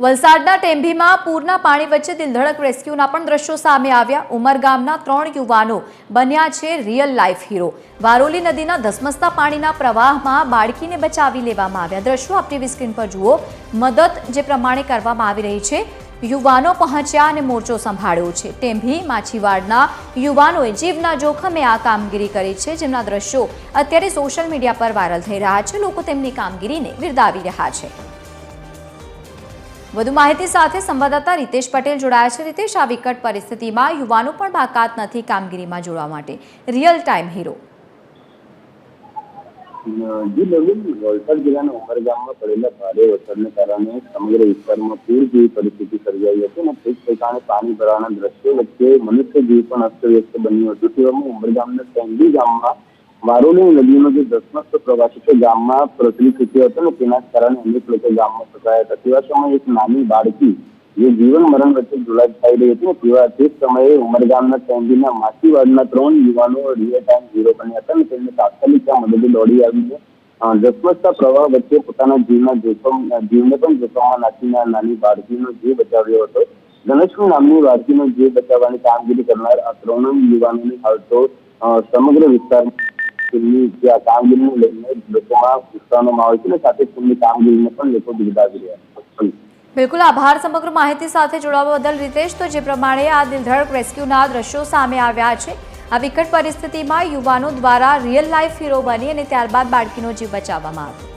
વલસાડના ટેમ્ભીમાં પૂરના પાણી વચ્ચે દિલધડક રેસ્ક્યુના પણ દ્રશ્યો સામે આવ્યા। ઉમરગામના 3 યુવાનો બન્યા છે રિયલ લાઈફ હીરો। વારોલી નદીના ધસમસતા પાણીના પ્રવાહમાં બાળકીને બચાવી લેવામાં આવ્યા। દ્રશ્યો આપ ટીવી સ્ક્રીન પર જુઓ। મદદ જે પ્રમાણે કરવામાં આવી રહી છે, યુવાનો પહોંચ્યા અને મોરચો સંભાળ્યો છે। ટેમ્ભી માછીવાડના યુવાનોએ જીવના જોખમે આ કામગીરી કરી છે, જેમના દ્રશ્યો અત્યારે સોશિયલ મીડિયા પર વાયરલ થઈ રહ્યા છે। લોકો તેમની કામગીરીને બિરદાવી રહ્યા છે। વધુ માહિતી સાથે સંવાદદાતા રીતેશ પટેલ જોડાયા છે। રીતેશ, આ વિકટ પરિસ્થિતિમાં યુવાનો પણ બાકાત નથી કામગીરીમાં જોડવા માટે। Real time hero. जी नवीन, वलसाड जिल्लाના ઉમરગામમાં પડેલા ભારે વરસાદને કારણે સમગ્ર વિસ્તારમાં પૂર જેવી પરિસ્થિતિ સર્જાઈ હતી અને તે ઠેકાણે પાણી ભરાવાના દ્રશ્યો વચ્ચે મનુષ્ય જીવ પણ અસ્તવ્યસ્ત બન્યું હતું। તેવામાં ઉમરગામના ટેમ્બી ગામમાં વારોલી નદીનો જે ધસમસતો પ્રવાહ છે તે ગામમાં પ્રચલી ચૂક્યો હતો અને તેના કારણે અનેક લોકો ગામમાં ફસાયા હતા। તેવા સમયે એક નાની બાળકી જે જીવન મરણ વચ્ચે ઝોલાઈ રહી હતી, તેવા તે સમયે ઉમરગામના ટેમ્બીના માછીવાડના 3 યુવાનો રિયલ ટાઈમ હીરો બન્યા હતા અને તેમને તાત્કાલિક મદદે દોડી આવીને ધસમસતા પ્રવાહ વચ્ચે પોતાના જીવને પણ જોખમમાં નાખીને નાની બાળકીનો જીવ બચાવ્યો હતો। ધનશ્રી નામની બાળકીનો જીવ બચાવવાની કામગીરી કરનાર આ 3 યુવાનોની હાલ તો સમગ્ર વિસ્તારમાં કામગીરીને લઈને લોકોમાં ઉત્સાહનો માહોલ છે અને સાથે તેમની કામગીરીને પણ લોકો બિરદાવી રહ્યા છે। બિલકુલ, આભાર સમગ્ર માહિતી સાથે જોડાવા બદલ રીતેશ। તો જે પ્રમાણે આ દિલધડક રેસ્ક્યુના દ્રશ્યો સામે આવ્યા છે, આ વિકટ પરિસ્થિતિમાં યુવાનો દ્વારા રિયલ લાઈફ હીરો બની અને ત્યારબાદ બાળકીનો જીવ બચાવવામાં આવ્યો।